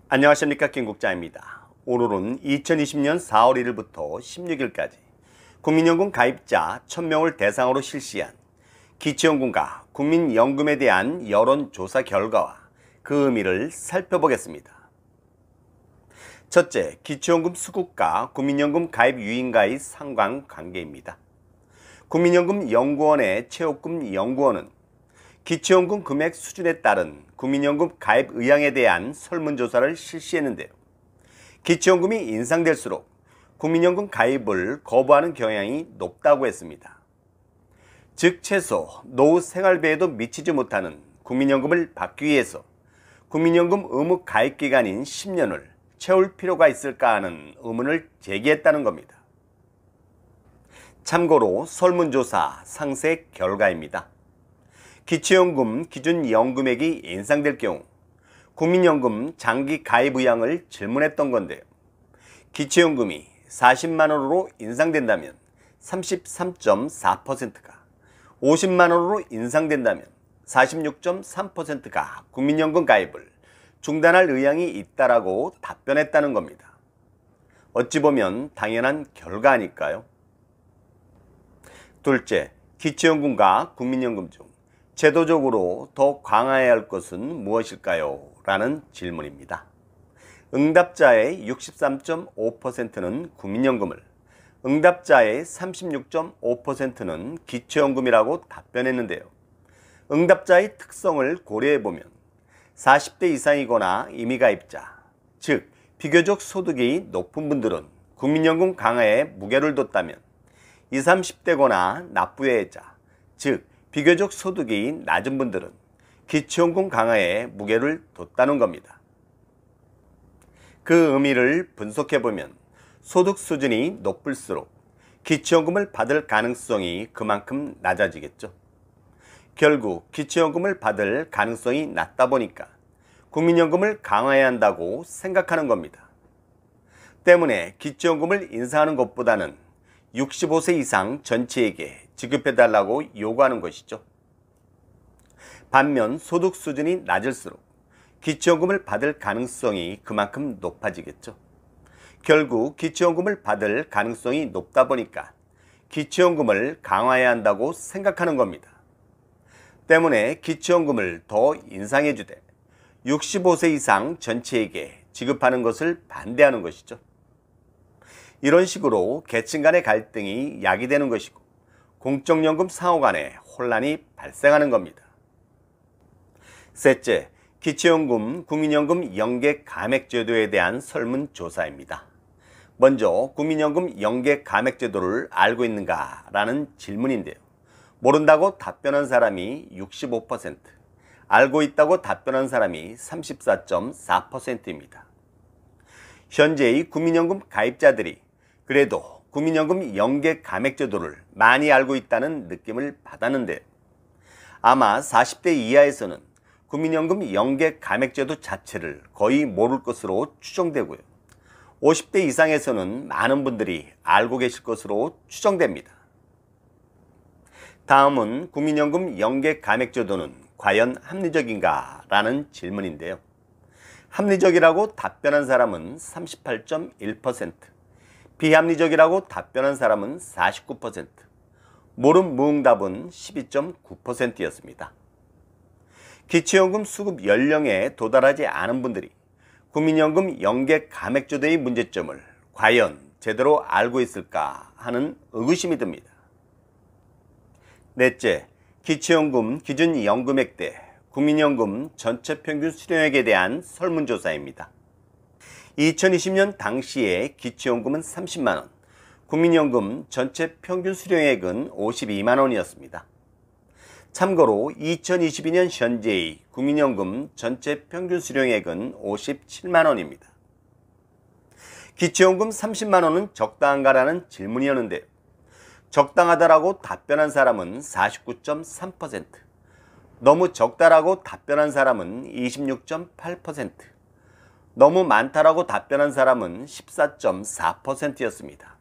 안녕하십니까, 김국자입니다. 오늘은 2020년 4월 1일부터 16일까지 국민연금 가입자 1000명을 대상으로 실시한 기초연금과 국민연금에 대한 여론조사 결과와 그 의미를 살펴보겠습니다. 첫째, 기초연금 수급과 국민연금 가입 유인가의 상관관계입니다. 국민연금연구원의 최옥금 연구원은 기초연금 금액 수준에 따른 국민연금 가입 의향에 대한 설문조사를 실시했는데요. 기초연금이 인상될수록 국민연금 가입을 거부하는 경향이 높다고 했습니다. 즉 최소 노후 생활비에도 미치지 못하는 국민연금을 받기 위해서 국민연금 의무 가입 기간인 10년을 채울 필요가 있을까 하는 의문을 제기했다는 겁니다. 참고로 설문조사 상세 결과입니다. 기초연금 기준 연금액이 인상될 경우 국민연금 장기 가입 의향을 질문했던 건데요. 기초연금이 40만 원으로 인상된다면 33.4%가, 50만 원으로 인상된다면 46.3%가 국민연금 가입을 중단할 의향이 있다라고 답변했다는 겁니다. 어찌 보면 당연한 결과 아닐까요? 둘째, 기초연금과 국민연금 중 제도적으로 더 강화해야 할 것은 무엇일까요? 라는 질문입니다. 응답자의 63.5%는 국민연금을, 응답자의 36.5%는 기초연금이라고 답변했는데요. 응답자의 특성을 고려해보면 40대 이상이거나 임의가입자, 즉 비교적 소득이 높은 분들은 국민연금 강화에 무게를 뒀다면 20, 30대거나 납부예자, 즉 비교적 소득이 낮은 분들은 기초연금 강화에 무게를 뒀다는 겁니다. 그 의미를 분석해보면 소득 수준이 높을수록 기초연금을 받을 가능성이 그만큼 낮아지겠죠. 결국 기초연금을 받을 가능성이 낮다 보니까 국민연금을 강화해야 한다고 생각하는 겁니다. 때문에 기초연금을 인상하는 것보다는 65세 이상 전체에게 지급해달라고 요구하는 것이죠. 반면 소득 수준이 낮을수록 기초연금을 받을 가능성이 그만큼 높아지겠죠. 결국 기초연금을 받을 가능성이 높다 보니까 기초연금을 강화해야 한다고 생각하는 겁니다. 때문에 기초연금을 더 인상해주되 65세 이상 전체에게 지급하는 것을 반대하는 것이죠. 이런 식으로 계층 간의 갈등이 야기되는 것이고 공적연금 상호 간에 혼란이 발생하는 겁니다. 셋째, 기초연금, 국민연금 연계 감액제도에 대한 설문조사입니다. 먼저 국민연금 연계 감액제도를 알고 있는가? 라는 질문인데요. 모른다고 답변한 사람이 65%, 알고 있다고 답변한 사람이 34.4%입니다. 현재의 국민연금 가입자들이 그래도 국민연금 연계 감액제도를 많이 알고 있다는 느낌을 받았는데 아마 40대 이하에서는 국민연금 연계 감액제도 자체를 거의 모를 것으로 추정되고요. 50대 이상에서는 많은 분들이 알고 계실 것으로 추정됩니다. 다음은 국민연금 연계 감액제도는 과연 합리적인가? 라는 질문인데요. 합리적이라고 답변한 사람은 38.1%, 비합리적이라고 답변한 사람은 49%, 모름 무응답은 12.9%였습니다. 기초연금 수급 연령에 도달하지 않은 분들이 국민연금 연계 감액제도의 문제점을 과연 제대로 알고 있을까 하는 의구심이 듭니다. 넷째, 기초연금 기준 연금액 대 국민연금 전체 평균 수령액에 대한 설문조사입니다. 2020년 당시에 기초연금은 30만원, 국민연금 전체 평균 수령액은 52만원이었습니다. 참고로 2022년 현재의 국민연금 전체 평균 수령액은 57만원입니다. 기초연금 30만원은 적당한가라는 질문이었는데 적당하다라고 답변한 사람은 49.3%, 너무 적다라고 답변한 사람은 26.8%, 너무 많다라고 답변한 사람은 14.4%였습니다.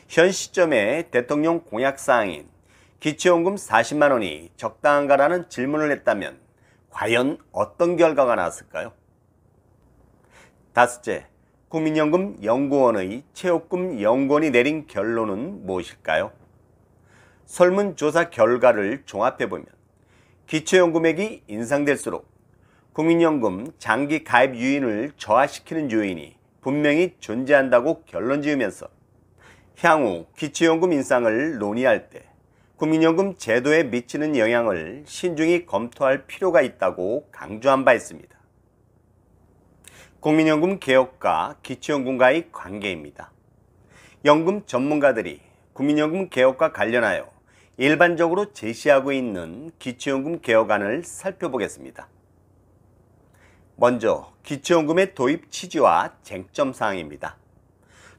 현 시점에 대통령 공약사항인 기초연금 40만 원이 적당한가라는 질문을 했다면 과연 어떤 결과가 나왔을까요? 다섯째, 국민연금 연구원의 최옥금 연구원이 내린 결론은 무엇일까요? 설문조사 결과를 종합해보면 기초연금액이 인상될수록 국민연금 장기 가입 유인을 저하시키는 요인이 분명히 존재한다고 결론 지으면서 향후 기초연금 인상을 논의할 때 국민연금 제도에 미치는 영향을 신중히 검토할 필요가 있다고 강조한 바 있습니다. 국민연금 개혁과 기초연금과의 관계입니다. 연금 전문가들이 국민연금 개혁과 관련하여 일반적으로 제시하고 있는 기초연금 개혁안을 살펴보겠습니다. 먼저 기초연금의 도입 취지와 쟁점 사항입니다.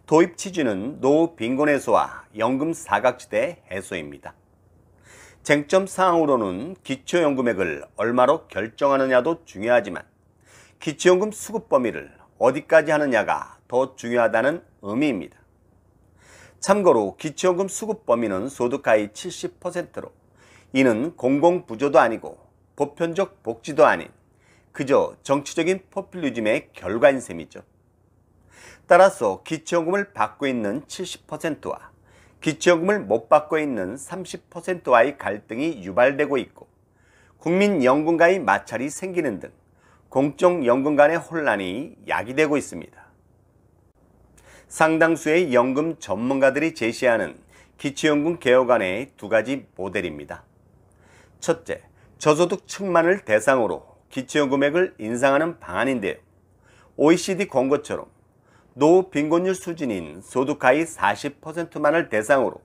도입 취지는 노후 빈곤 해소와 연금 사각지대 해소입니다. 쟁점 사항으로는 기초연금액을 얼마로 결정하느냐도 중요하지만 기초연금 수급 범위를 어디까지 하느냐가 더 중요하다는 의미입니다. 참고로 기초연금 수급 범위는 소득 하위 70%로 이는 공공부조도 아니고 보편적 복지도 아닌 그저 정치적인 포퓰리즘의 결과인 셈이죠. 따라서 기초연금을 받고 있는 70%와 기초연금을 못 받고 있는 30%와의 갈등이 유발되고 있고 국민연금과의 마찰이 생기는 등 공적연금 간의 혼란이 야기되고 있습니다. 상당수의 연금 전문가들이 제시하는 기초연금 개혁안의 두 가지 모델입니다. 첫째, 저소득층만을 대상으로 기초연금액을 인상하는 방안인데요. OECD 권고처럼 노후 빈곤율 수준인 소득 하위 40%만을 대상으로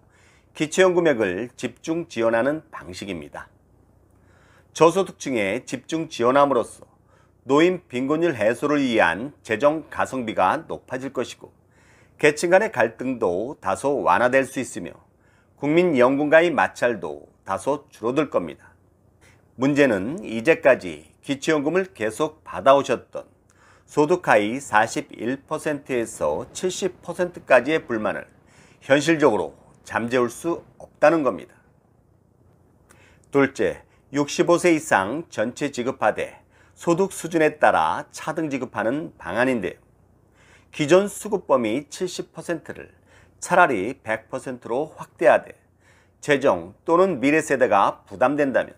기초연금액을 집중 지원하는 방식입니다. 저소득층에 집중 지원함으로써 노인 빈곤율 해소를 위한 재정 가성비가 높아질 것이고 계층 간의 갈등도 다소 완화될 수 있으며 국민연금과의 마찰도 다소 줄어들 겁니다. 문제는 이제까지 기초연금을 계속 받아오셨던 소득 하위 41%에서 70%까지의 불만을 현실적으로 잠재울 수 없다는 겁니다. 둘째, 65세 이상 전체 지급하되 소득 수준에 따라 차등 지급하는 방안인데요. 기존 수급 범위 70%를 차라리 100%로 확대하되 재정 또는 미래 세대가 부담된다면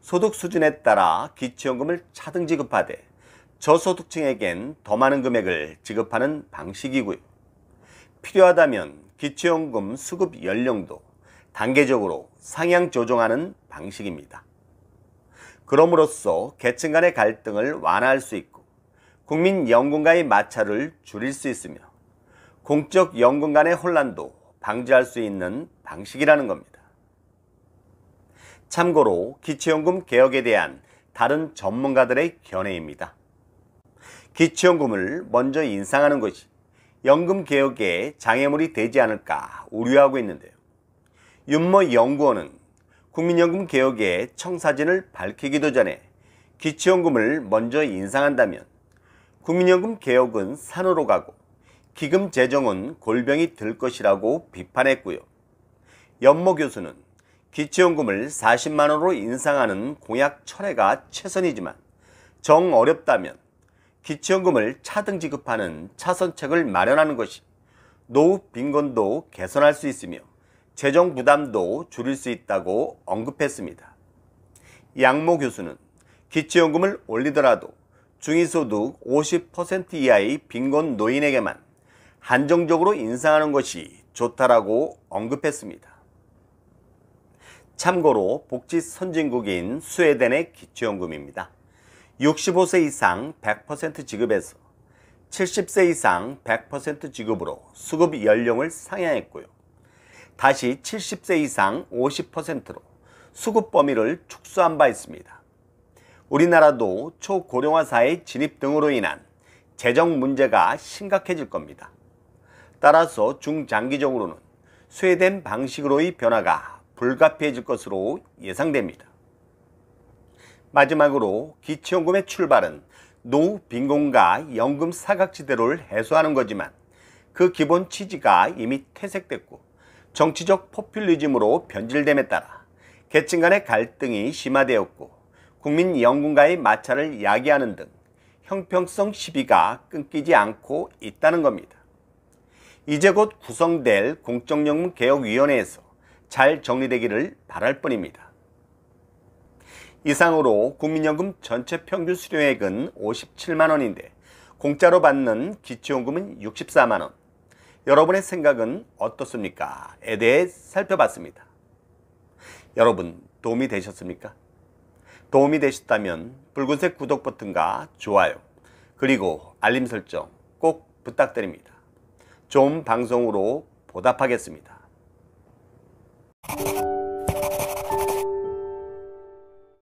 소득 수준에 따라 기초연금을 차등 지급하되 저소득층에겐 더 많은 금액을 지급하는 방식이고요. 필요하다면 기초연금 수급 연령도 단계적으로 상향 조정하는 방식입니다. 그럼으로써 계층 간의 갈등을 완화할 수 있고 국민연금과의 마찰을 줄일 수 있으며 공적 연금 간의 혼란도 방지할 수 있는 방식이라는 겁니다. 참고로 기초연금 개혁에 대한 다른 전문가들의 견해입니다. 기초연금을 먼저 인상하는 것이 연금 개혁에 장애물이 되지 않을까 우려하고 있는데요. 윤모 연구원은 국민연금 개혁의 청사진을 밝히기도 전에 기초연금을 먼저 인상한다면 국민연금 개혁은 산으로 가고 기금 재정은 골병이 들 것이라고 비판했고요. 연모 교수는 기초연금을 40만 원으로 인상하는 공약 철회가 최선이지만 정 어렵다면 기초연금을 차등 지급하는 차선책을 마련하는 것이 노후 빈곤도 개선할 수 있으며 재정 부담도 줄일 수 있다고 언급했습니다. 양모 교수는 기초연금을 올리더라도 중위소득 50% 이하의 빈곤 노인에게만 한정적으로 인상하는 것이 좋다라고 언급했습니다. 참고로 복지 선진국인 스웨덴의 기초연금입니다. 65세 이상 100% 지급에서 70세 이상 100% 지급으로 수급 연령을 상향했고요. 다시 70세 이상 50%로 수급 범위를 축소한 바 있습니다. 우리나라도 초고령화 사회 진입 등으로 인한 재정 문제가 심각해질 겁니다. 따라서 중장기적으로는 스웨덴 방식으로의 변화가 불가피해질 것으로 예상됩니다. 마지막으로 기초연금의 출발은 노후 빈곤과 연금 사각지대를 해소하는 거지만 그 기본 취지가 이미 퇴색됐고 정치적 포퓰리즘으로 변질됨에 따라 계층 간의 갈등이 심화되었고 국민연금과의 마찰을 야기하는 등 형평성 시비가 끊기지 않고 있다는 겁니다. 이제 곧 구성될 공적연금 개혁위원회에서 잘 정리되기를 바랄 뿐입니다. 이상으로 국민연금 전체 평균 수령액은 57만 원인데 공짜로 받는 기초연금은 64만 원. 여러분의 생각은 어떻습니까? 에 대해 살펴봤습니다. 여러분 도움이 되셨습니까? 도움이 되셨다면 붉은색 구독 버튼과 좋아요 그리고 알림 설정 꼭 부탁드립니다. 좋은 방송으로 보답하겠습니다.